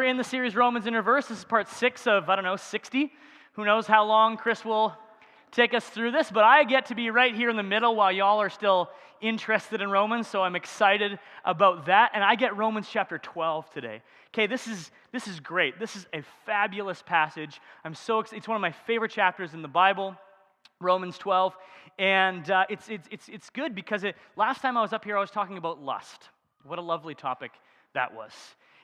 We're in the series Romans in Reverse. This is part 6 of, 60. Who knows how long Chris will take us through this, but I get to be right here in the middle while y'all are still interested in Romans, so I'm excited about that. And I get Romans chapter 12 today. Okay, this is great. This is a fabulous passage. I'm so excited. It's one of my favorite chapters in the Bible, Romans 12. And it's good because last time I was up here, I was talking about lust. What a lovely topic that was.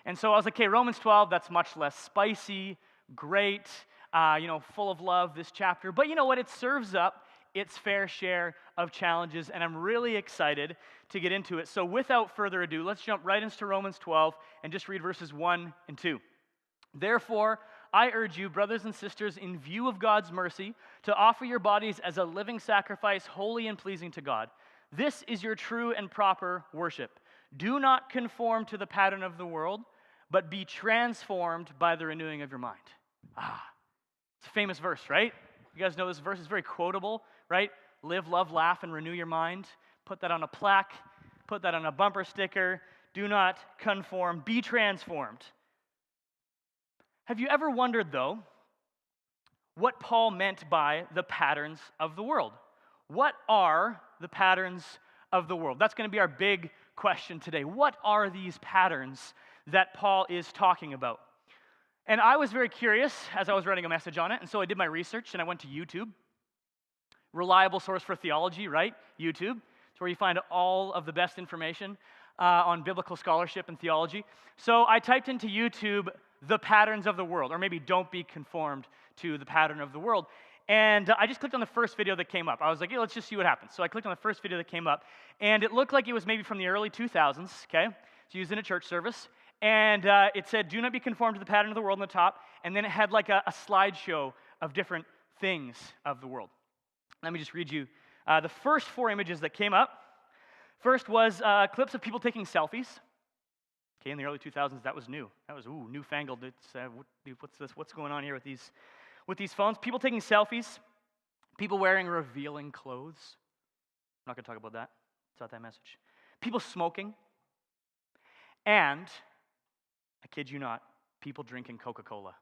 And so I was like, okay, Romans 12, that's much less spicy, great, full of love, this chapter. But you know what? It serves up its fair share of challenges, and I'm really excited to get into it. So without further ado, let's jump right into Romans 12 and just read verses 1 and 2. Therefore, I urge you, brothers and sisters, in view of God's mercy, to offer your bodies as a living sacrifice, holy and pleasing to God. This is your true and proper worship. Do not conform to the pattern of the world, but be transformed by the renewing of your mind. It's a famous verse, right? You guys know this verse is very quotable, right? Live, love, laugh, and renew your mind. Put that on a plaque. Put that on a bumper sticker. Do not conform. Be transformed. Have you ever wondered, though, what Paul meant by the patterns of the world? What are the patterns of the world? That's going to be our big question today. What are these patterns that Paul is talking about? And I was very curious as I was writing a message on it, and so I did my research, and I went to YouTube. Reliable source for theology, right? YouTube. It's where you find all of the best information on biblical scholarship and theology. So I typed into YouTube, the patterns of the world, or maybe don't be conformed to the pattern of the world. And I just clicked on the first video that came up. I was like, hey, let's just see what happens. So I clicked on the first video that came up, and it looked like it was maybe from the early 2000s, okay? It's used in a church service. And it said, do not be conformed to the pattern of the world on the top. And then it had like a slideshow of different things of the world. Let me just read you the first 4 images that came up. First was clips of people taking selfies. Okay, in the early 2000s, that was new. That was, newfangled. What's this? What's going on here with these phones? People taking selfies. People wearing revealing clothes. I'm not going to talk about that. It's not that message. People smoking. And, I kid you not, people drinking Coca-Cola.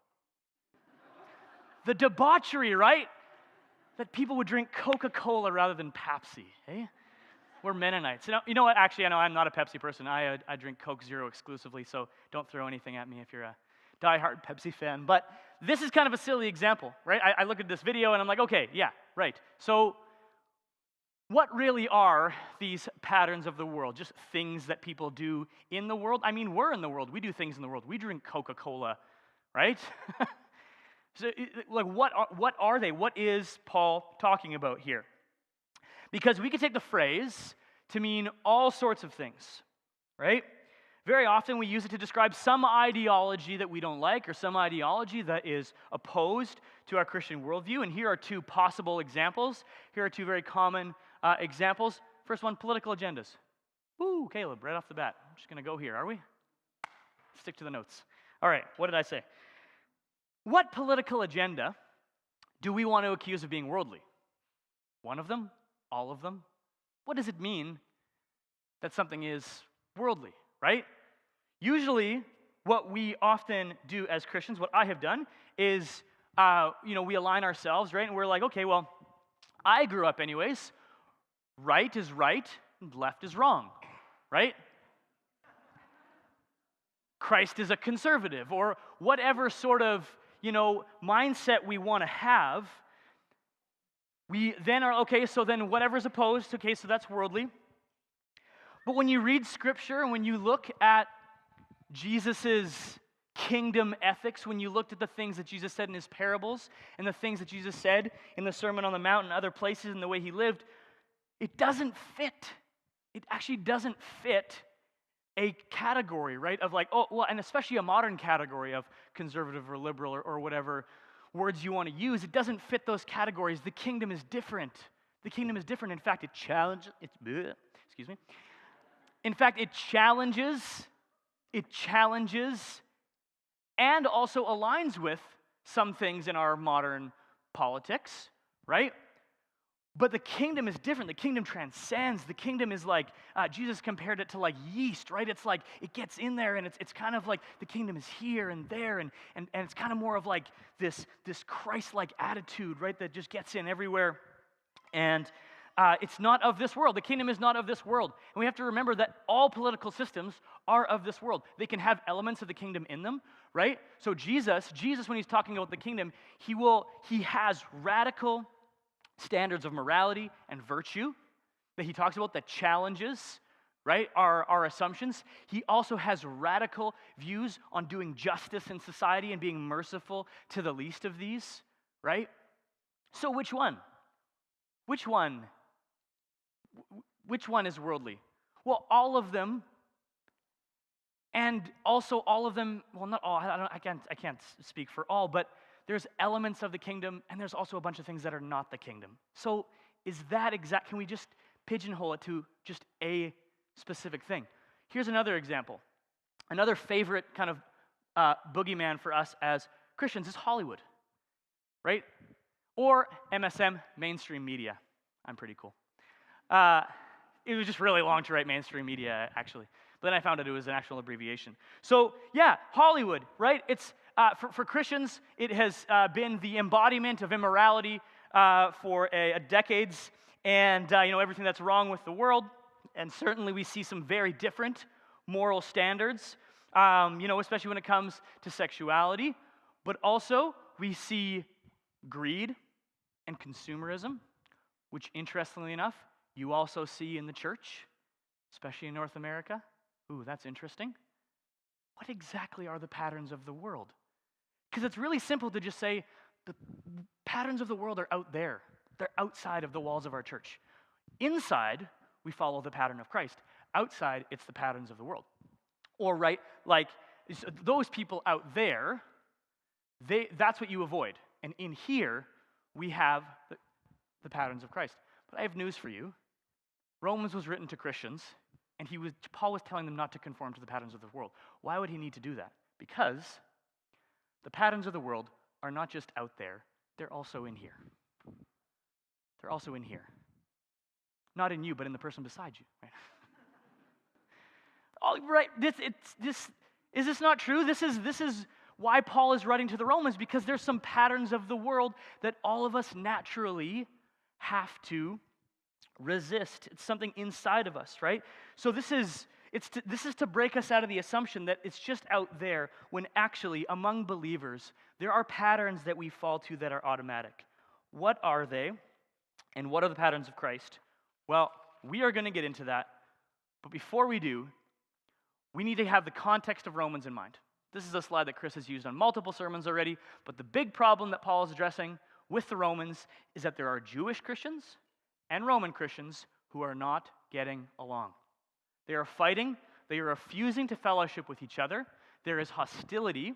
The debauchery, right? That people would drink Coca-Cola rather than Pepsi, eh? We're Mennonites. You know what? Actually, I know I'm not a Pepsi person. I drink Coke Zero exclusively, so don't throw anything at me if you're a diehard Pepsi fan. But this is kind of a silly example, right? I look at this video and I'm like, okay, yeah, right. So what really are these patterns of the world? Just things that people do in the world? I mean, we're in the world. We do things in the world. We drink Coca-Cola, right? So, like, what are they? What is Paul talking about here? Because we could take the phrase to mean all sorts of things, right? Very often we use it to describe some ideology that we don't like or some ideology that is opposed to our Christian worldview. And here are 2 possible examples. Here are 2 very common examples. First one, political agendas. Woo, Caleb, right off the bat. I'm just going to go here, are we? Stick to the notes. All right, what did I say? What political agenda do we want to accuse of being worldly? One of them? All of them? What does it mean that something is worldly, right? Usually, what we often do as Christians, what I have done, is, we align ourselves, right? And we're like, okay, well, I grew up anyways. Right is right, and left is wrong, right? Christ is a conservative, or whatever sort of, mindset we want to have. We then are, okay, so then whatever's opposed, okay, so that's worldly. But when you read Scripture and when you look at Jesus' kingdom ethics, when you looked at the things that Jesus said in his parables and the things that Jesus said in the Sermon on the Mount and other places and the way he lived, it doesn't fit. It actually doesn't fit a category, right, of like, and especially a modern category of conservative or liberal or whatever words you want to use. It doesn't fit those categories. The kingdom is different. The kingdom is different. In fact, it challenges, In fact, it challenges, and also aligns with some things in our modern politics, right? But the kingdom is different. The kingdom transcends. The kingdom is like, Jesus compared it to like yeast, right? It's like, it gets in there and it's kind of like the kingdom is here and there and it's kind of more of like this Christ-like attitude, right? That just gets in everywhere. And it's not of this world. The kingdom is not of this world. And we have to remember that all political systems are of this world. They can have elements of the kingdom in them, right? So Jesus, when he's talking about the kingdom, he has radical standards of morality and virtue that he talks about that challenges, right, our assumptions. He also has radical views on doing justice in society and being merciful to the least of these, right? So which one? Which one is worldly? Well, all of them, and also all of them, well, not all, I can't speak for all, but there's elements of the kingdom, and there's also a bunch of things that are not the kingdom. So is that exact? Can we just pigeonhole it to just a specific thing? Here's another example. Another favorite kind of boogeyman for us as Christians is Hollywood, right? Or MSM, mainstream media. I'm pretty cool. It was just really long to write mainstream media, actually. But then I found out it was an actual abbreviation. So yeah, Hollywood, right? It's for Christians, it has been the embodiment of immorality for decades, and everything that's wrong with the world. And certainly we see some very different moral standards, especially when it comes to sexuality. But also we see greed and consumerism, which interestingly enough, you also see in the church, especially in North America. Ooh, that's interesting. What exactly are the patterns of the world? Because it's really simple to just say the patterns of the world are out there. They're outside of the walls of our church. Inside, we follow the pattern of Christ. Outside, it's the patterns of the world. Or, right, like those people out there, that's what you avoid. And in here, we have the patterns of Christ. But I have news for you. Romans was written to Christians, and Paul was telling them not to conform to the patterns of the world. Why would he need to do that? Because the patterns of the world are not just out there, they're also in here. They're also in here. Not in you, but in the person beside you. Right? All right, is this not true? This is why Paul is writing to the Romans, because there's some patterns of the world that all of us naturally have to resist. It's something inside of us, right? So this is to break us out of the assumption that it's just out there, when actually among believers there are patterns that we fall to that are automatic. What are they? And what are the patterns of Christ? Well, we are going to get into that, but before we do, we need to have the context of Romans in mind. This is a slide that Chris has used on multiple sermons already, but the big problem that Paul is addressing with the Romans is that there are Jewish Christians and Roman Christians who are not getting along. They are fighting, they are refusing to fellowship with each other, there is hostility,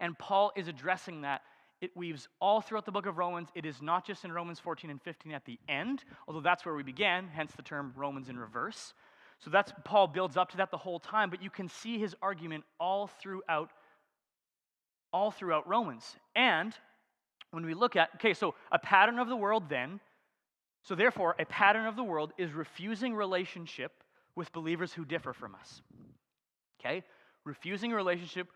and Paul is addressing that. It weaves all throughout the book of Romans. It is not just in Romans 14 and 15 at the end, although that's where we began, hence the term Romans in reverse. So Paul builds up to that the whole time, but you can see his argument all throughout Romans. And when we look at, so a pattern of the world then, so therefore a pattern of the world is refusing relationship with believers who differ from us. Okay? Refusing relationship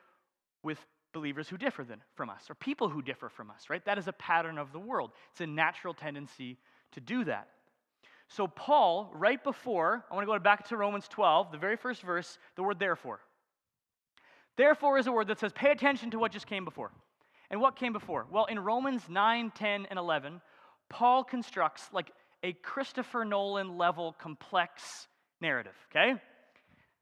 with believers who differ from us, or people who differ from us, right? That is a pattern of the world. It's a natural tendency to do that. So Paul, right before, I want to go back to Romans 12, the very first verse, the word therefore. Therefore is a word that says, pay attention to what just came before. And what came before? Well, in Romans 9, 10, and 11, Paul constructs like a Christopher Nolan level complex narrative, okay?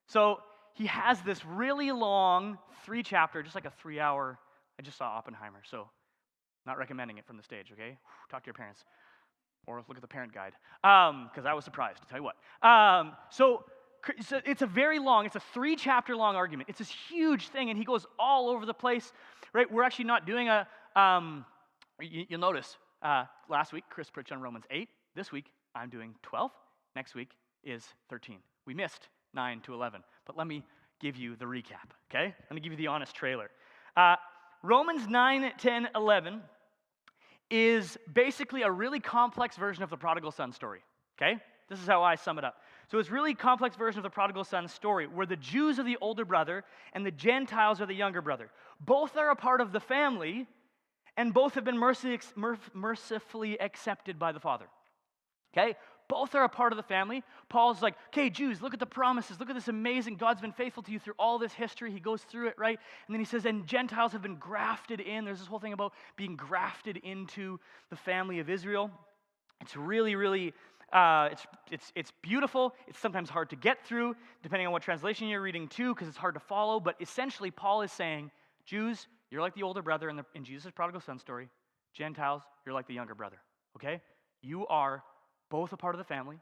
So he has this really long 3-chapter, just like a 3-hour, I just saw Oppenheimer, so not recommending it from the stage, okay? Talk to your parents. Or look at the parent guide, because I was surprised, to tell you what. So it's a very long, it's a 3-chapter long argument. It's this huge thing, and he goes all over the place, right? We're actually not doing you'll notice, last week, Chris preached on Romans 8. This week, I'm doing 12. Next week is 13. We missed 9 to 11. But let me give you the recap, okay? Let me give you the honest trailer. Romans 9, 10, 11 is basically a really complex version of the prodigal son story, okay? This is how I sum it up. So it's a really complex version of the prodigal son story where the Jews are the older brother and the Gentiles are the younger brother. Both are a part of the family and both have been mercifully accepted by the Father, okay? Both are a part of the family. Paul's like, okay, Jews, look at the promises. Look at this amazing, God's been faithful to you through all this history. He goes through it, right? And then he says, and Gentiles have been grafted in. There's this whole thing about being grafted into the family of Israel. It's really, really, it's beautiful. It's sometimes hard to get through, depending on what translation you're reading too, because it's hard to follow. But essentially, Paul is saying, Jews, you're like the older brother in Jesus' prodigal son story. Gentiles, you're like the younger brother, okay? You are both a part of the family.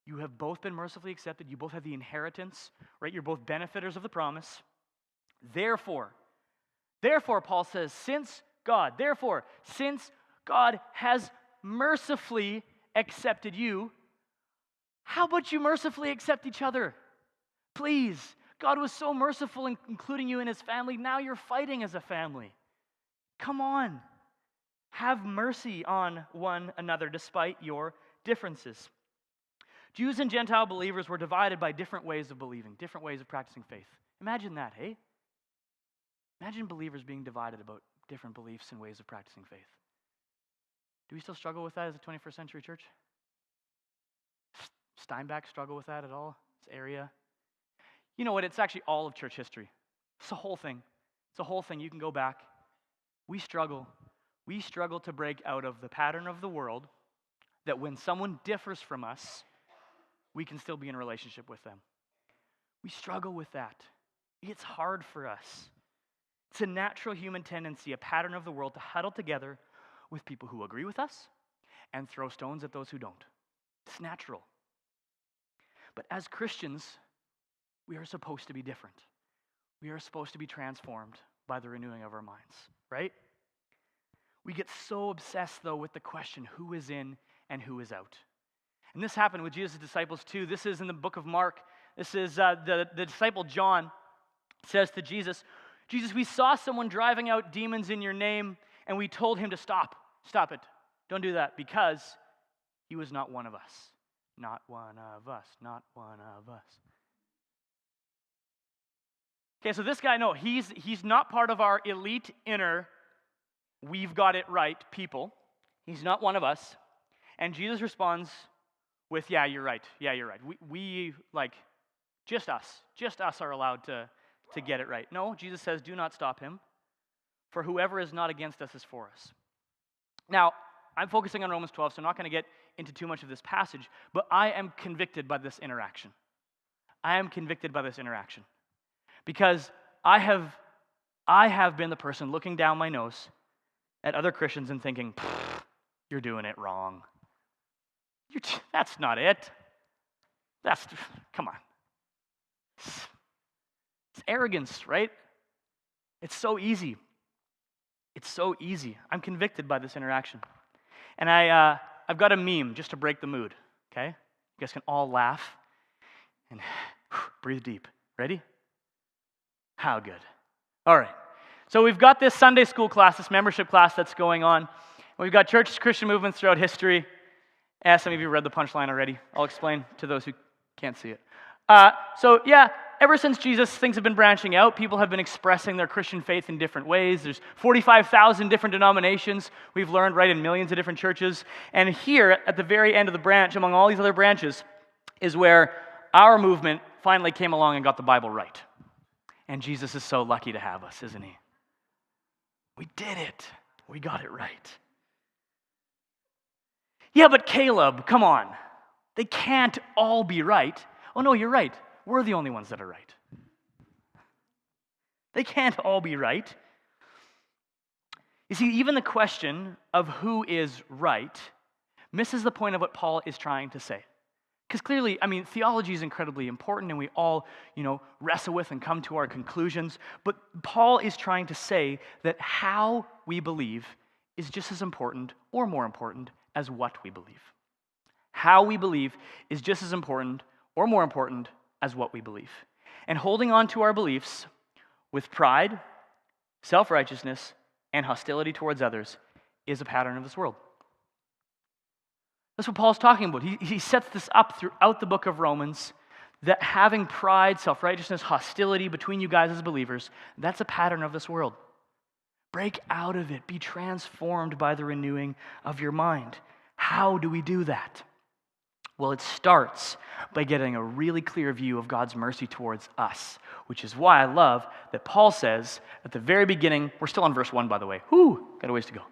You have both been mercifully accepted. You both have the inheritance, right? You're both benefiters of the promise. Therefore, Paul says, since God has mercifully accepted you, how about you mercifully accept each other? Please. God was so merciful in including you in his family. Now you're fighting as a family. Come on. Have mercy on one another despite your differences. Jews and Gentile believers were divided by different ways of believing, different ways of practicing faith. Imagine that, hey? Imagine believers being divided about different beliefs and ways of practicing faith. Do we still struggle with that as a 21st century church? Steinbach struggle with that at all? This area? You know what? It's actually all of church history. It's a whole thing. It's a whole thing. You can go back. We struggle. We struggle to break out of the pattern of the world that when someone differs from us, we can still be in a relationship with them. We struggle with that. It's hard for us. It's a natural human tendency, a pattern of the world to huddle together with people who agree with us and throw stones at those who don't. It's natural. But as Christians, we are supposed to be different. We are supposed to be transformed by the renewing of our minds, right? We get so obsessed, though, with the question, who is in and who is out? And this happened with Jesus' disciples, too. This is in the book of Mark. This is the disciple John says to Jesus, Jesus, we saw someone driving out demons in your name, and we told him to stop. Stop it. Don't do that, because he was not one of us. Not one of us. Not one of us. Okay, so this guy, no, he's not part of our elite inner, we've got it right people. He's not one of us. And Jesus responds with, yeah, you're right. Yeah, you're right. We just us are allowed to get it right. No, Jesus says, do not stop him, for whoever is not against us is for us. Now, I'm focusing on Romans 12, so I'm not going to get into too much of this passage, but I am convicted by this interaction. I am convicted by this interaction. Because I have been the person looking down my nose at other Christians and thinking, you're doing it wrong. That's not it. Come on. It's arrogance, right? It's so easy. It's so easy. I'm convicted by this interaction. And I've got a meme just to break the mood, okay? You guys can all laugh and breathe deep. Ready? How good. All right. So we've got this Sunday school class, this membership class that's going on. We've got churches, Christian movements throughout history. Some of you read the punchline already. I'll explain to those who can't see it. Ever since Jesus, things have been branching out. People have been expressing their Christian faith in different ways. There's 45,000 different denominations we've learned, right, in millions of different churches. And here, at the very end of the branch, among all these other branches, is where our movement finally came along and got the Bible right. And Jesus is so lucky to have us, isn't he? We did it. We got it right. Yeah, but Caleb, come on. They can't all be right. Oh, no, you're right. We're the only ones that are right. They can't all be right. You see, even the question of who is right misses the point of what Paul is trying to say. Because clearly, theology is incredibly important, and we all, wrestle with and come to our conclusions. But Paul is trying to say that how we believe is just as important or more important as what we believe. How we believe is just as important or more important as what we believe. And holding on to our beliefs with pride, self-righteousness, and hostility towards others is a pattern of this world. That's what Paul's talking about. He sets this up throughout the book of Romans, that having pride, self-righteousness, hostility between you guys as believers, that's a pattern of this world. Break out of it. Be transformed by the renewing of your mind. How do we do that? Well, it starts by getting a really clear view of God's mercy towards us, which is why I love that Paul says at the very beginning, we're still on verse 1, by the way. Got a ways to go.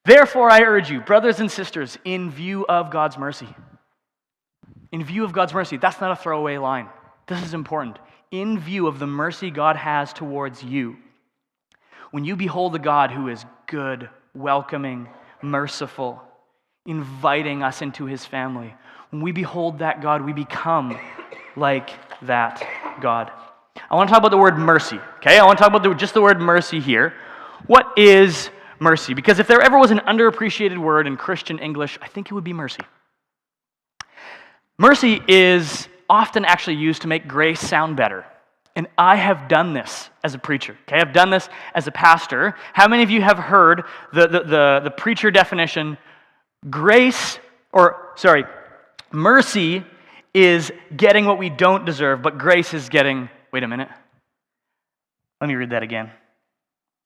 Therefore, I urge you, brothers and sisters, in view of God's mercy. In view of God's mercy, that's not a throwaway line. This is important. In view of the mercy God has towards you. When you behold a God who is good, welcoming, merciful, inviting us into his family, when we behold that God, we become like that God. I want to talk about the word mercy, okay? I want to talk about just the word mercy here. What is mercy? Because if there ever was an underappreciated word in Christian English, I think it would be mercy. Mercy is often actually used to make grace sound better. And I have done this as a preacher. Okay, I've done this as a pastor. How many of you have heard the preacher definition? Mercy is getting what we don't deserve, but grace is getting, wait a minute. Let me read that again.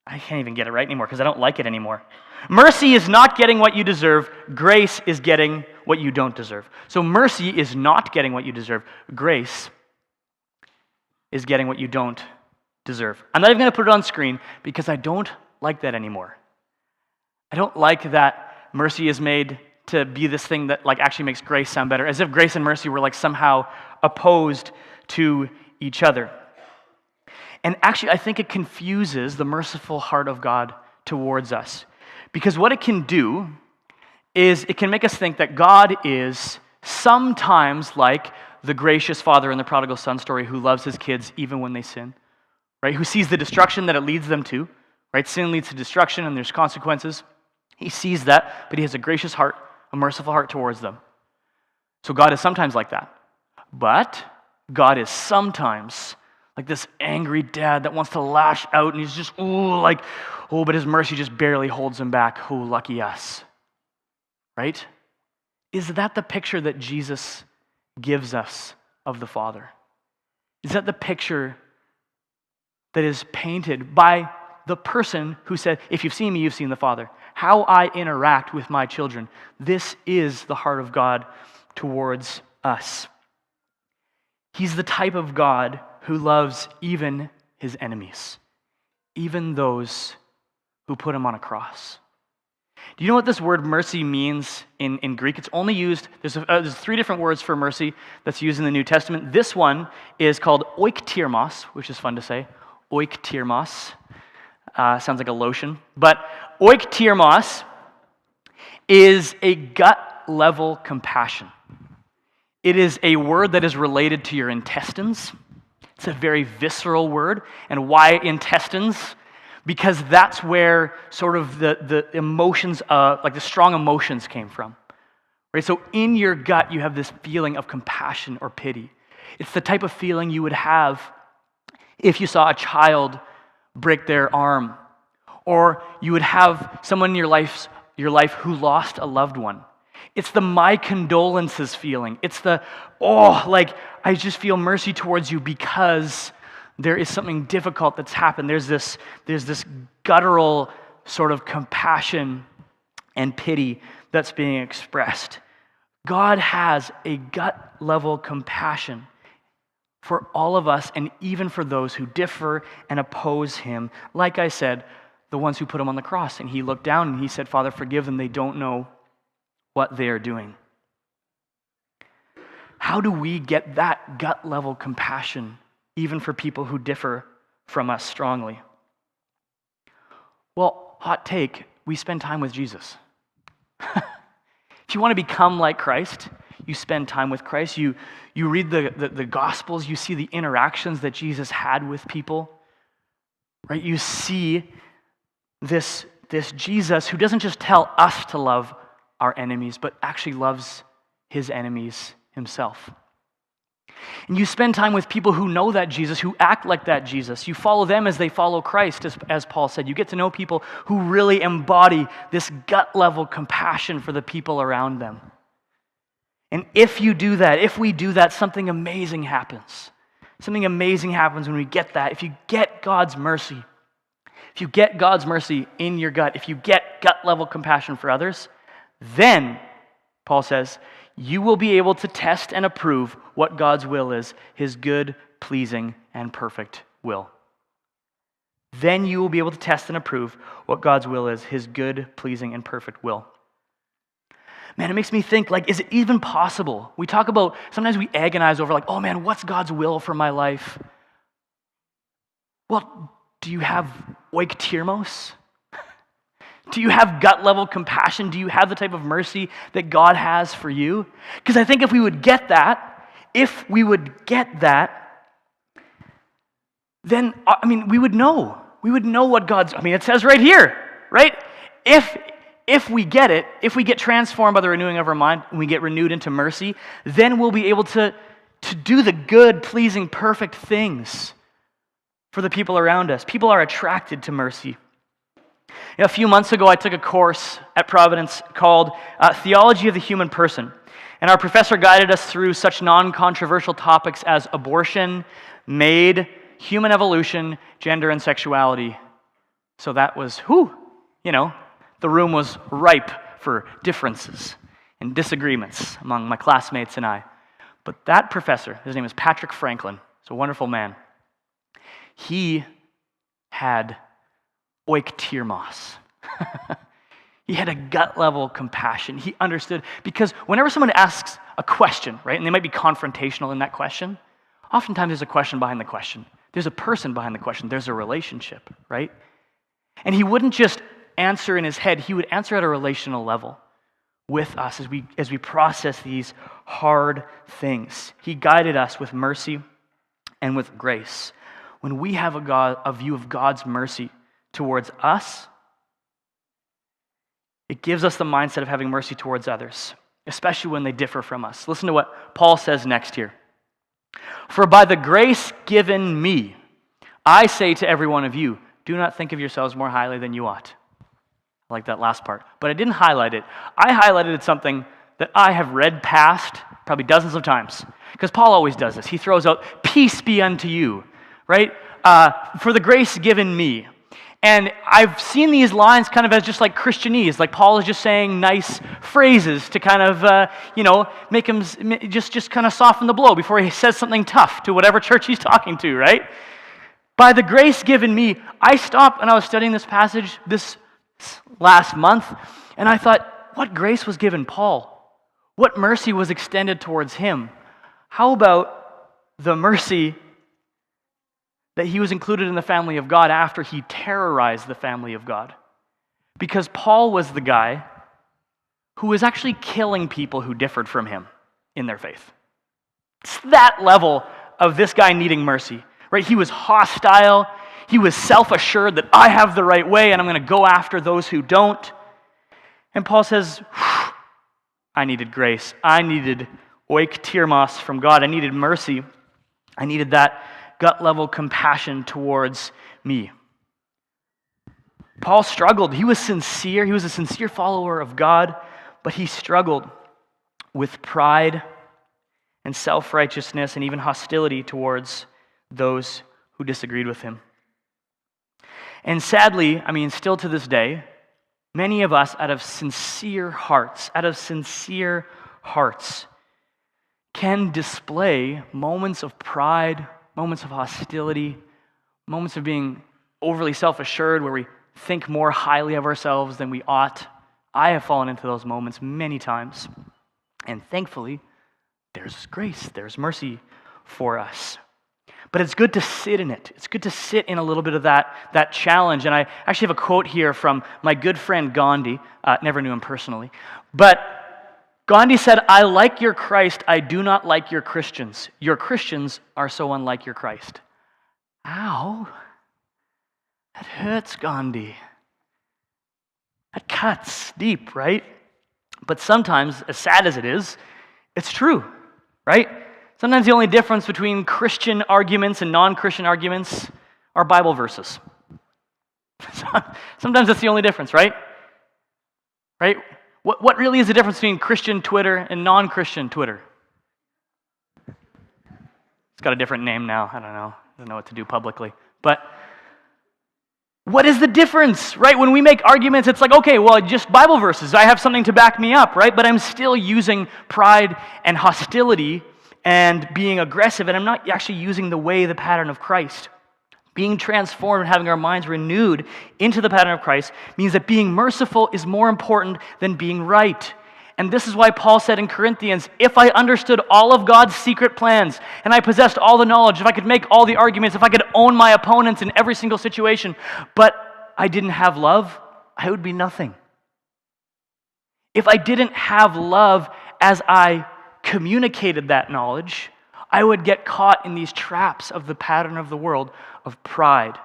I can't even get it right anymore because I don't like it anymore. Mercy is not getting what you deserve. Grace is getting what you don't deserve. So mercy is not getting what you deserve. Grace is getting what you don't deserve. I'm not even going to put it on screen because I don't like that anymore. I don't like that mercy is made to be this thing that like actually makes grace sound better, as if grace and mercy were like somehow opposed to each other. And actually, I think it confuses the merciful heart of God towards us. Because what it can do is it can make us think that God is sometimes like the gracious father in the prodigal son story who loves his kids even when they sin, right? Who sees the destruction that it leads them to, right? Sin leads to destruction and there's consequences. He sees that, but he has a gracious heart, a merciful heart towards them. So God is sometimes like that. But God is sometimes like this angry dad that wants to lash out and he's just, but his mercy just barely holds him back. Oh, lucky us. Right? Is that the picture that Jesus gives us of the Father? Is that the picture that is painted by the person who said, if you've seen me, you've seen the Father? How I interact with my children. This is the heart of God towards us. He's the type of God who loves even his enemies, even those who put him on a cross. Do you know what this word mercy means in Greek? It's only used, there's 3 different words for mercy that's used in the New Testament. This one is called oiktirmos, which is fun to say. Oiktirmos. Sounds like a lotion. But oiktirmos is a gut-level compassion. It is a word that is related to your intestines. It's a very visceral word. And why intestines? Because that's where sort of the emotions, like the strong emotions came from. Right? So in your gut, you have this feeling of compassion or pity. It's the type of feeling you would have if you saw a child break their arm, or you would have someone in your life who lost a loved one. It's the my condolences feeling. It's the, I just feel mercy towards you because there is something difficult that's happened. There's this guttural sort of compassion and pity that's being expressed. God has a gut-level compassion for all of us and even for those who differ and oppose him. Like I said, the ones who put him on the cross. And he looked down and he said, Father, forgive them. They don't know what they are doing. How do we get that gut-level compassion even for people who differ from us strongly? Well, hot take, we spend time with Jesus. If you want to become like Christ, you spend time with Christ. You read the Gospels, you see the interactions that Jesus had with people. Right? You see this Jesus who doesn't just tell us to love our enemies, but actually loves his enemies himself. And you spend time with people who know that Jesus, who act like that Jesus. You follow them as they follow Christ, as Paul said. You get to know people who really embody this gut-level compassion for the people around them. And if you do that, if we do that, something amazing happens. Something amazing happens when we get that. If you get God's mercy, if you get God's mercy in your gut, if you get gut-level compassion for others, then, Paul says, you will be able to test and approve what God's will is, his good, pleasing, and perfect will. Then you will be able to test and approve what God's will is, his good, pleasing, and perfect will. Man, it makes me think, like, is it even possible? We talk about, sometimes we agonize over, like, oh man, what's God's will for my life? Well, do you have oiktirmos? Do you have gut-level compassion? Do you have the type of mercy that God has for you? Because I think if we would get that, then, we would know. We would know what God's, it says right here, right? If we get it, if we get transformed by the renewing of our mind, and we get renewed into mercy, then we'll be able to do the good, pleasing, perfect things for the people around us. People are attracted to mercy. A few months ago, I took a course at Providence called Theology of the Human Person. And our professor guided us through such non-controversial topics as abortion, maid, human evolution, gender, and sexuality. So that was, the room was ripe for differences and disagreements among my classmates and I. But that professor, his name is Patrick Franklin, he's a wonderful man. He had oiktirmos. He had a gut-level compassion. He understood, because whenever someone asks a question, right, and they might be confrontational in that question, oftentimes there's a question behind the question. There's a person behind the question. There's a relationship, right? And he wouldn't just answer in his head. He would answer at a relational level with us as we process these hard things. He guided us with mercy and with grace. When we have a view of God's mercy towards us, it gives us the mindset of having mercy towards others, especially when they differ from us. Listen to what Paul says next here. For by the grace given me, I say to every one of you, do not think of yourselves more highly than you ought. I like that last part. But I didn't highlight it. I highlighted something that I have read past probably dozens of times. Because Paul always does this. He throws out, peace be unto you, right? For the grace given me. And I've seen these lines kind of as just like Christianese, like Paul is just saying nice phrases to kind of, make him just kind of soften the blow before he says something tough to whatever church he's talking to, right? By the grace given me, I stopped and I was studying this passage this last month, and I thought, what grace was given Paul? What mercy was extended towards him? How about the mercy that he was included in the family of God after he terrorized the family of God? Because Paul was the guy who was actually killing people who differed from him in their faith. It's that level of this guy needing mercy, right? He was hostile. He was self-assured that I have the right way and I'm going to go after those who don't. And Paul says, I needed grace. I needed oiktirmos from God. I needed mercy. I needed that gut-level compassion towards me. Paul struggled. He was sincere. He was a sincere follower of God, but he struggled with pride and self-righteousness and even hostility towards those who disagreed with him. And sadly, still to this day, many of us out of sincere hearts, can display moments of pride, moments of hostility, moments of being overly self-assured where we think more highly of ourselves than we ought. I have fallen into those moments many times. And thankfully, there's grace, there's mercy for us. But it's good to sit in it. It's good to sit in a little bit of that challenge. And I actually have a quote here from my good friend Gandhi. Never knew him personally. But Gandhi said, I like your Christ, I do not like your Christians. Your Christians are so unlike your Christ. Ow. That hurts, Gandhi. That cuts deep, right? But sometimes, as sad as it is, it's true, right? Sometimes the only difference between Christian arguments and non-Christian arguments are Bible verses. Sometimes that's the only difference, right? Right? What really is the difference between Christian Twitter and non-Christian Twitter? It's got a different name now. I don't know what to do publicly. But what is the difference, right? When we make arguments, it's like, okay, well, just Bible verses. I have something to back me up, right? But I'm still using pride and hostility and being aggressive, and I'm not actually using the way, the pattern of Christ. Being transformed and having our minds renewed into the pattern of Christ means that being merciful is more important than being right. And this is why Paul said in Corinthians, if I understood all of God's secret plans and I possessed all the knowledge, if I could make all the arguments, if I could own my opponents in every single situation, but I didn't have love, I would be nothing. If I didn't have love as I communicated that knowledge, I would get caught in these traps of the pattern of the world of pride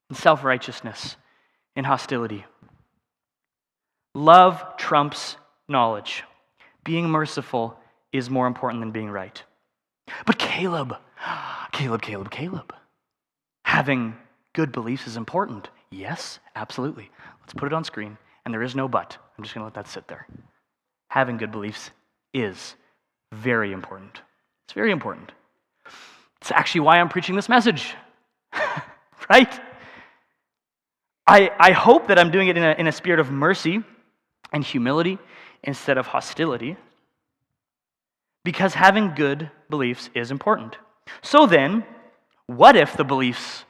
and self-righteousness and hostility. Love trumps knowledge. Being merciful is more important than being right. But Caleb, having good beliefs is important. Yes, absolutely. Let's put it on screen, and there is no but. I'm just going to let that sit there. Having good beliefs is very important. It's very important. It's actually why I'm preaching this message, right? I hope that I'm doing it in a spirit of mercy and humility instead of hostility, because having good beliefs is important. So then, what if the beliefs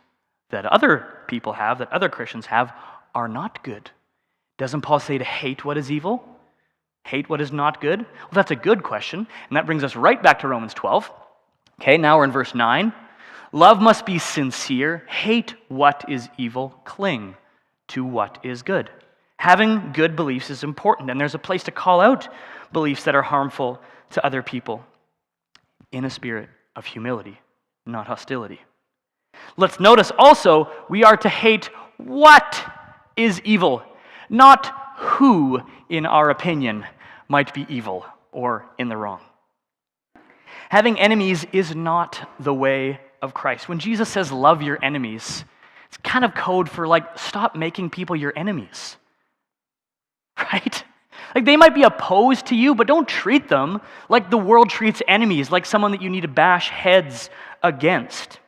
that other people have, that other Christians have, are not good? Doesn't Paul say to hate what is evil? Hate what is not good? Well, that's a good question, and that brings us right back to Romans 12. Okay, now we're in verse 9. Love must be sincere. Hate what is evil. Cling to what is good. Having good beliefs is important, and there's a place to call out beliefs that are harmful to other people in a spirit of humility, not hostility. Let's notice also we are to hate what is evil, not who, in our opinion, might be evil or in the wrong. Having enemies is not the way of Christ. When Jesus says love your enemies, it's kind of code for stop making people your enemies. Right? They might be opposed to you, but don't treat them like the world treats enemies, like someone that you need to bash heads against.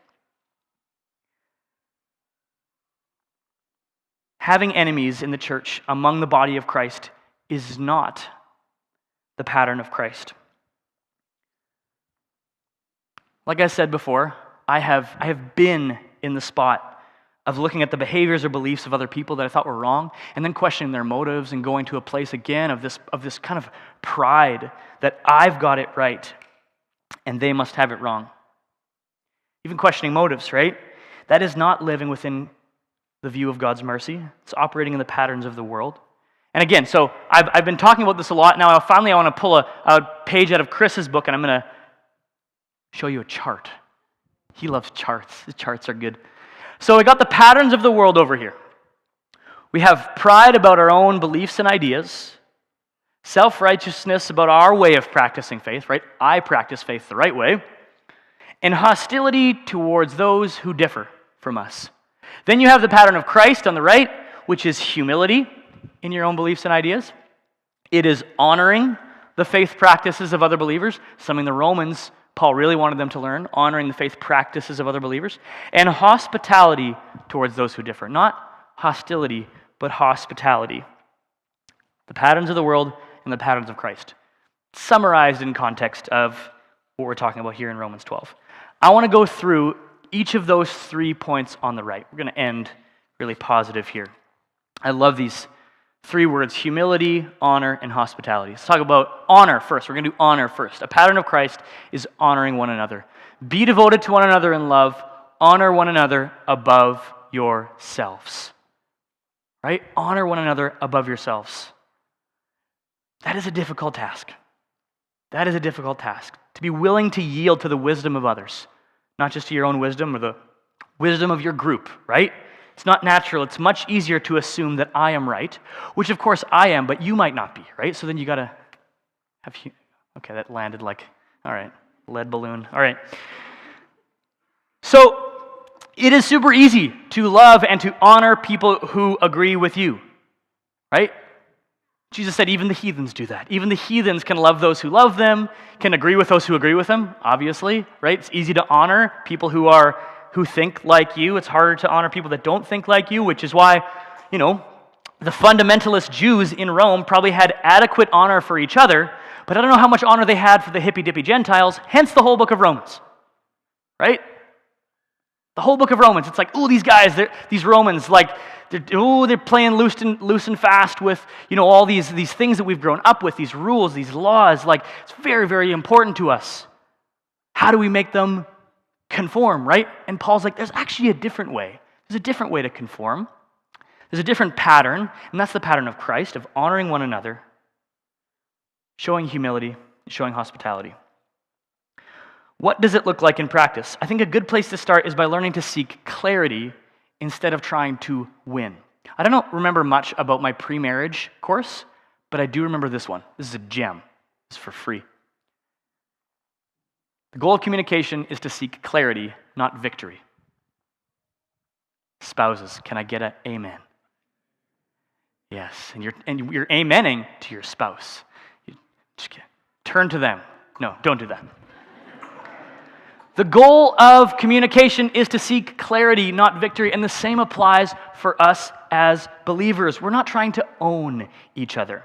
Having enemies in the church among the body of Christ is not the pattern of Christ. Like I said before, I have been in the spot of looking at the behaviors or beliefs of other people that I thought were wrong, and then questioning their motives and going to a place again of this kind of pride that I've got it right and they must have it wrong. Even questioning motives, right? That is not living within the view of God's mercy. It's operating in the patterns of the world. And again, so I've been talking about this a lot. Now I want to pull a page out of Chris's book, and I'm going to show you a chart. He loves charts. The charts are good. So we got the patterns of the world over here. We have pride about our own beliefs and ideas, self-righteousness about our way of practicing faith, right? I practice faith the right way, and hostility towards those who differ from us. Then you have the pattern of Christ on the right, which is humility in your own beliefs and ideas. It is honoring the faith practices of other believers, something the Romans, Paul really wanted them to learn, honoring the faith practices of other believers, and hospitality towards those who differ. Not hostility, but hospitality. The patterns of the world and the patterns of Christ. Summarized in context of what we're talking about here in Romans 12. I want to go through each of those 3 points on the right. We're going to end really positive here. I love these 3 words: humility, honor, and hospitality. Let's talk about honor first. We're going to do honor first. A pattern of Christ is honoring one another. Be devoted to one another in love. Honor one another above yourselves. Right? Honor one another above yourselves. That is a difficult task. That is a difficult task. To be willing to yield to the wisdom of others. Not just to your own wisdom or the wisdom of your group, right? It's not natural. It's much easier to assume that I am right, which of course I am, but you might not be, right? So then you got to have, okay, that landed all right. lead balloon. All right. So it is super easy to love and to honor people who agree with you, right? Jesus said even the heathens do that. Even the heathens can love those who love them, can agree with those who agree with them, obviously, right? It's easy to honor people who think like you. It's harder to honor people that don't think like you, which is why, the fundamentalist Jews in Rome probably had adequate honor for each other, but I don't know how much honor they had for the hippy-dippy Gentiles, hence the whole book of Romans, right? The whole book of Romans, it's like, oh, these guys, these Romans, like, they're playing loose and fast with, all these things that we've grown up with, these rules, these laws. Like, it's very, very important to us. How do we make them conform, right? And Paul's like, there's actually a different way. There's a different way to conform. There's a different pattern, and that's the pattern of Christ, of honoring one another, showing humility, showing hospitality. What does it look like in practice? I think a good place to start is by learning to seek clarity instead of trying to win. I don't remember much about my pre-marriage course, but I do remember this one. This is a gem. It's for free. The goal of communication is to seek clarity, not victory. Spouses, can I get an amen? Yes, and you're amening to your spouse. Turn to them. No, don't do that. The goal of communication is to seek clarity, not victory, and the same applies for us as believers. We're not trying to own each other.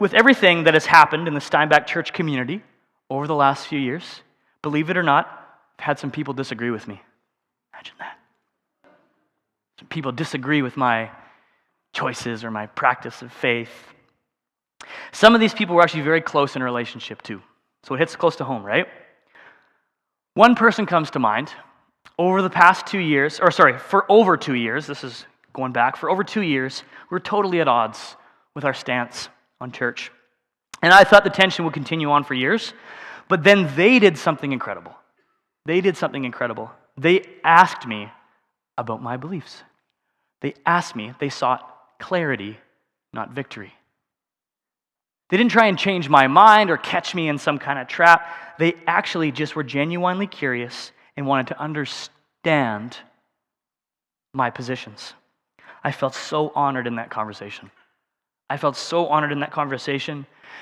With everything that has happened in the Steinbach church community over the last few years, believe it or not, I've had some people disagree with me. Imagine that. Some people disagree with my choices or my practice of faith. Some of these people were actually very close in a relationship too. So it hits close to home, right? One person comes to mind. For over 2 years, this is going back, for over 2 years, we're totally at odds with our stance on church. And I thought the tension would continue on for years, but then they did something incredible. They asked me about my beliefs. They sought clarity, not victory. They didn't try and change my mind or catch me in some kind of trap. They actually just were genuinely curious and wanted to understand my positions. I felt so honored in that conversation.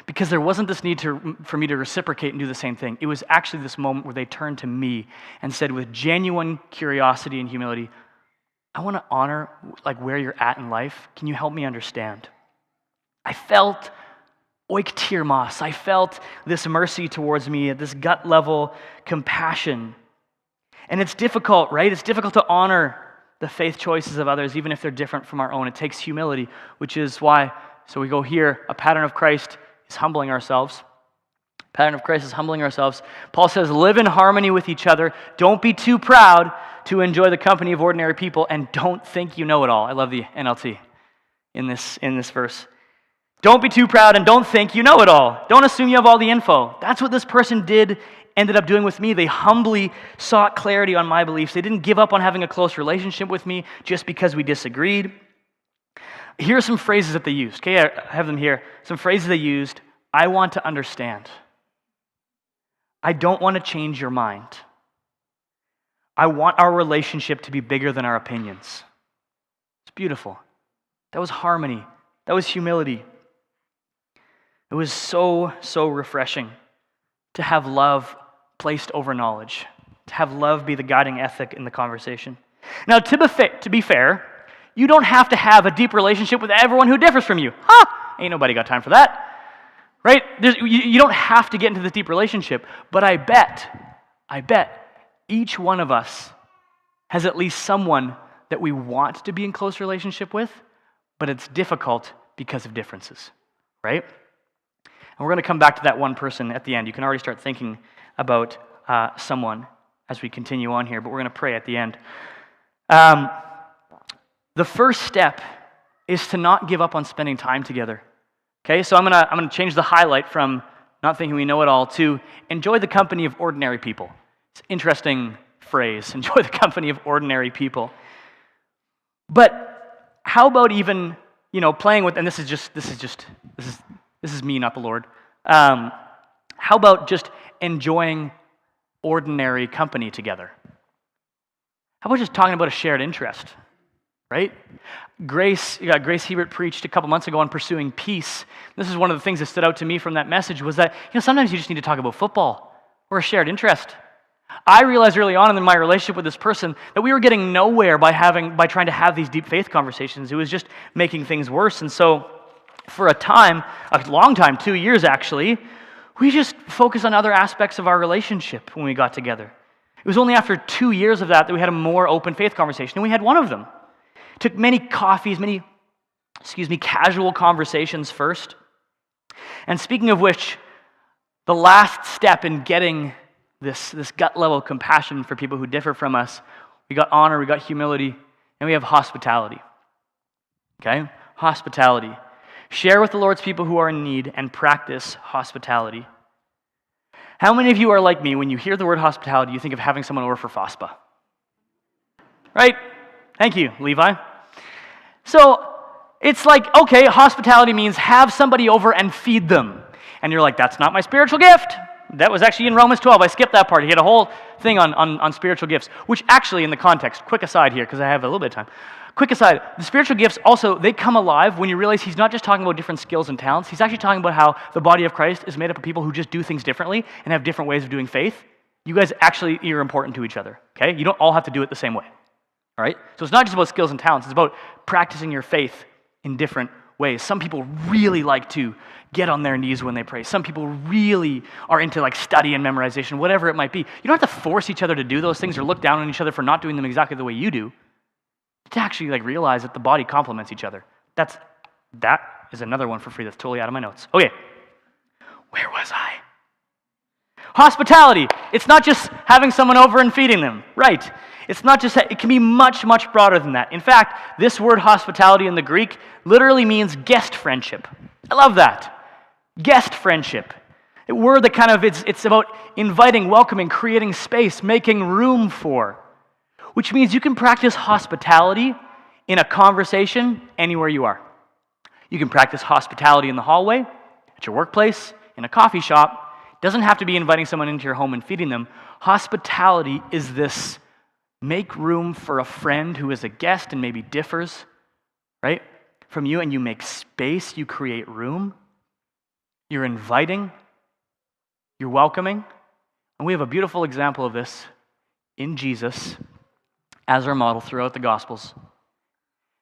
Because there wasn't this need for me to reciprocate and do the same thing. It was actually this moment where they turned to me and said with genuine curiosity and humility, I want to honor where you're at in life. Can you help me understand? I felt oiktirmos. I felt this mercy towards me, this gut level compassion. And it's difficult, right? It's difficult to honor the faith choices of others, even if they're different from our own. It takes humility, which is why, so we go here, a pattern of Christ is humbling ourselves. Paul says, live in harmony with each other. Don't be too proud to enjoy the company of ordinary people, and don't think you know it all. I love the NLT in this verse. Don't be too proud and don't think you know it all. Don't assume you have all the info. That's what this person ended up doing with me. They humbly sought clarity on my beliefs. They didn't give up on having a close relationship with me just because we disagreed. Here are some phrases that they used. Okay, I have them here. Some phrases they used. I want to understand. I don't want to change your mind. I want our relationship to be bigger than our opinions. It's beautiful. That was harmony. That was humility. It was so, so refreshing to have love placed over knowledge, to have love be the guiding ethic in the conversation. Now, to be fair, you don't have to have a deep relationship with everyone who differs from you. Ain't nobody got time for that. Right? You don't have to get into this deep relationship, but I bet each one of us has at least someone that we want to be in close relationship with, but it's difficult because of differences, right? And we're going to come back to that one person at the end. You can already start thinking about someone as we continue on here, but we're going to pray at the end. The first step is to not give up on spending time together. Okay, so I'm gonna change the highlight from not thinking we know it all to enjoy the company of ordinary people. It's an interesting phrase, enjoy the company of ordinary people. But how about even, playing with, and this is me, not the Lord. How about just enjoying ordinary company together? How about just talking about a shared interest, right? Grace Hebert preached a couple months ago on pursuing peace. This is one of the things that stood out to me from that message was that, sometimes you just need to talk about football or a shared interest. I realized early on in my relationship with this person that we were getting nowhere by trying to have these deep faith conversations. It was just making things worse. And so for a long time, 2 years actually, we just focused on other aspects of our relationship when we got together. It was only after 2 years of that we had a more open faith conversation, and we had one of them. It took many coffees, casual conversations first. And speaking of which, the last step in getting this gut level compassion for people who differ from us, we got honor, we got humility, and we have hospitality. Okay? Hospitality. Share with the Lord's people who are in need and practice hospitality. How many of you are like me? When you hear the word hospitality, you think of having someone over for FOSPA? Right? Thank you, Levi. So it's like, okay, hospitality means have somebody over and feed them. And you're like, that's not my spiritual gift. That was actually in Romans 12. I skipped that part. He had a whole thing on spiritual gifts, which actually in the context, quick aside here, because I have a little bit of time. Quick aside, the spiritual gifts also, they come alive when you realize he's not just talking about different skills and talents. He's actually talking about how the body of Christ is made up of people who just do things differently and have different ways of doing faith. You guys actually, you're important to each other, okay? You don't all have to do it the same way, all right? So it's not just about skills and talents. It's about practicing your faith in different ways. Some people really like to get on their knees when they pray. Some people really are into like study and memorization, whatever it might be. You don't have to force each other to do those things or look down on each other for not doing them exactly the way you do. To actually like realize that the body complements each other. That is another one for free that's totally out of my notes. Okay, where was I? Hospitality. It's not just having someone over and feeding them, right? It's not just that. It can be much, much broader than that. In fact, this word hospitality in the Greek literally means guest friendship. I love that. Guest friendship. A word that kind of, it's about inviting, welcoming, creating space, making room for. Which means you can practice hospitality in a conversation anywhere you are. You can practice hospitality in the hallway, at your workplace, in a coffee shop. It doesn't have to be inviting someone into your home and feeding them. Hospitality is this make room for a friend who is a guest and maybe differs, right, from you, and you make space, you create room. You're inviting, you're welcoming. And we have a beautiful example of this in Jesus as our model throughout the Gospels.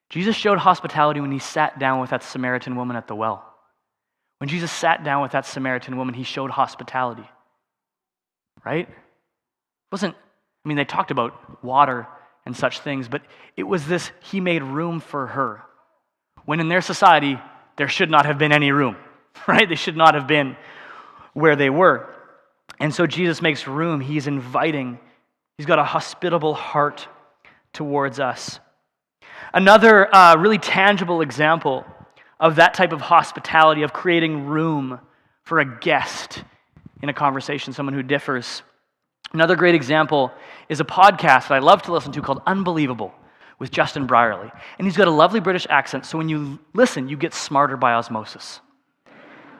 Jesus showed hospitality when he sat down with that Samaritan woman at the well. When Jesus sat down with that Samaritan woman, he showed hospitality. Right? They talked about water and such things, but it was this, he made room for her. When in their society, there should not have been any room. Right? They should not have been where they were. And so Jesus makes room. He's inviting. He's got a hospitable heart towards us. Another really tangible example of that type of hospitality, of creating room for a guest in a conversation, someone who differs. Another great example is a podcast that I love to listen to called Unbelievable with Justin Brierley. And he's got a lovely British accent, so when you listen, you get smarter by osmosis.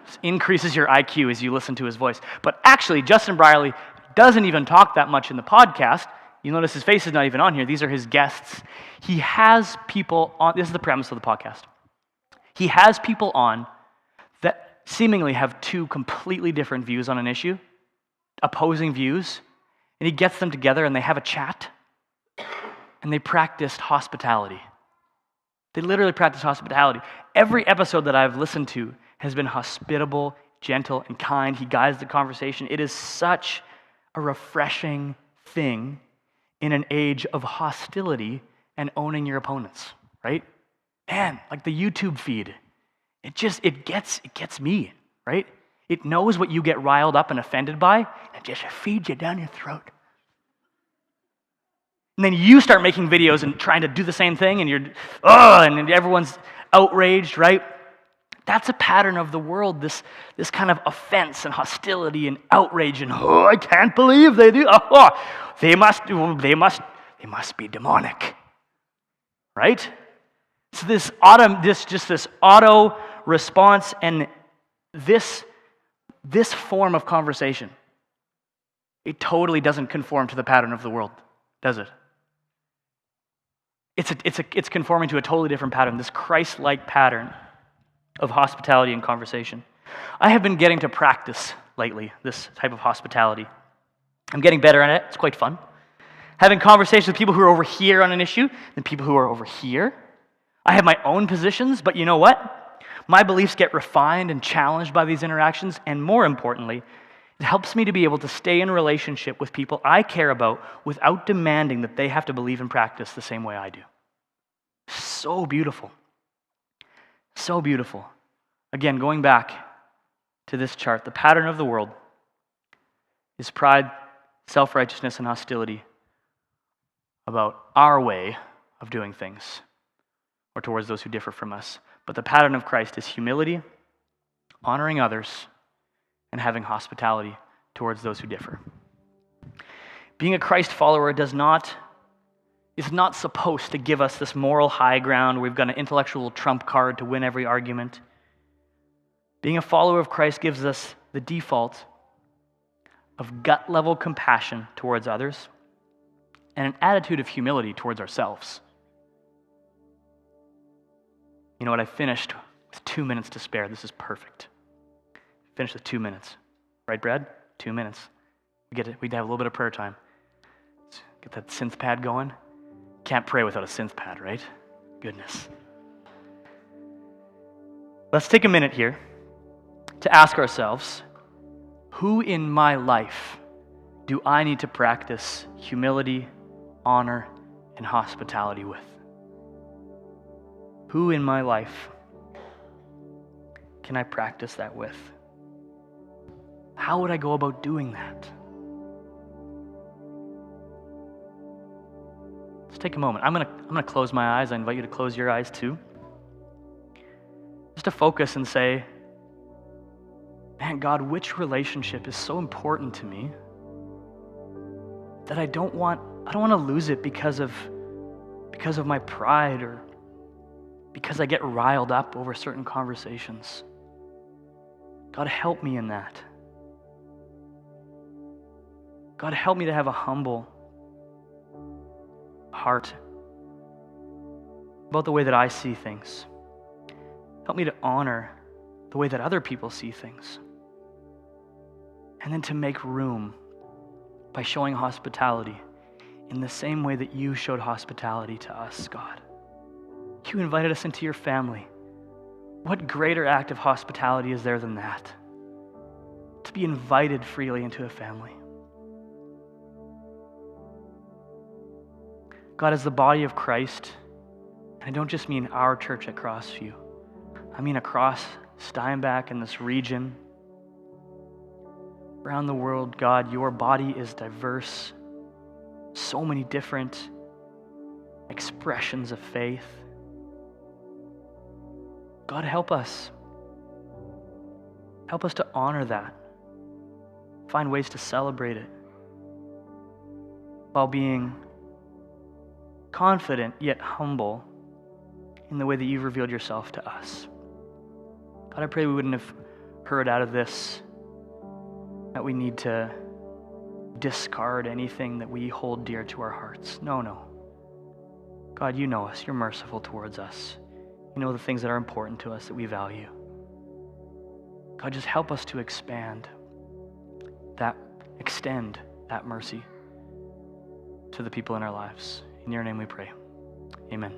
It increases your IQ as you listen to his voice. But actually, Justin Brierley doesn't even talk that much in the podcast. You notice his face is not even on here. These are his guests. He has people on, this is the premise of the podcast. He has people on that seemingly have two completely different views on an issue, opposing views, and he gets them together and they have a chat, and they practiced hospitality. They literally practiced hospitality. Every episode that I've listened to has been hospitable, gentle, and kind. He guides the conversation. It is such a refreshing thing in an age of hostility and owning your opponents, right? Man, like the YouTube feed, it gets me, right? It knows what you get riled up and offended by, and it just feeds you down your throat. And then you start making videos and trying to do the same thing, and and everyone's outraged, right? That's a pattern of the world, this kind of offense and hostility and outrage and, I can't believe they do. They must be demonic. Right? So this auto response and this form of conversation it totally doesn't conform to the pattern of the world, does it? It's conforming to a totally different pattern, this Christ-like pattern of hospitality and conversation. I have been getting to practice lately this type of hospitality. I'm getting better at it. It's quite fun. Having conversations with people who are over here on an issue than people who are over here. I have my own positions, but you know what? My beliefs get refined and challenged by these interactions, and more importantly, it helps me to be able to stay in relationship with people I care about without demanding that they have to believe and practice the same way I do. So beautiful. So beautiful. Again, going back to this chart, the pattern of the world is pride, self-righteousness, and hostility about our way of doing things or towards those who differ from us. But the pattern of Christ is humility, honoring others, and having hospitality towards those who differ. Being a Christ follower is not supposed to give us this moral high ground where we've got an intellectual trump card to win every argument. Being a follower of Christ gives us the default of gut-level compassion towards others and an attitude of humility towards ourselves. You know what? I finished with 2 minutes to spare. This is perfect. Finished with 2 minutes. Right, Brad? 2 minutes. We'd have a little bit of prayer time. Let's get that synth pad going. Can't pray without a synth pad, right? Goodness. Let's take a minute here to ask ourselves, who in my life do I need to practice humility, honor, and hospitality with? Who in my life can I practice that with? How would I go about doing that? Let's take a moment. I'm gonna close my eyes. I invite you to close your eyes too. Just to focus and say, man, God, which relationship is so important to me that I don't want to lose it because of my pride or because I get riled up over certain conversations. God, help me in that. God, help me to have a humble heart about the way that I see things. Help me to honor the way that other people see things. And then to make room by showing hospitality in the same way that you showed hospitality to us, God. You invited us into your family. What greater act of hospitality is there than that? To be invited freely into a family. God, as the body of Christ, and I don't just mean our church at Crossview, I mean across Steinbach and this region, around the world, God, your body is diverse, so many different expressions of faith. God, help us. Help us to honor that. Find ways to celebrate it while being confident yet humble in the way that you've revealed yourself to us. God, I pray we wouldn't have heard out of this that we need to discard anything that we hold dear to our hearts. No. God, you know us. You're merciful towards us. You know the things that are important to us that we value. God, just help us to extend that mercy to the people in our lives. In your name we pray. Amen.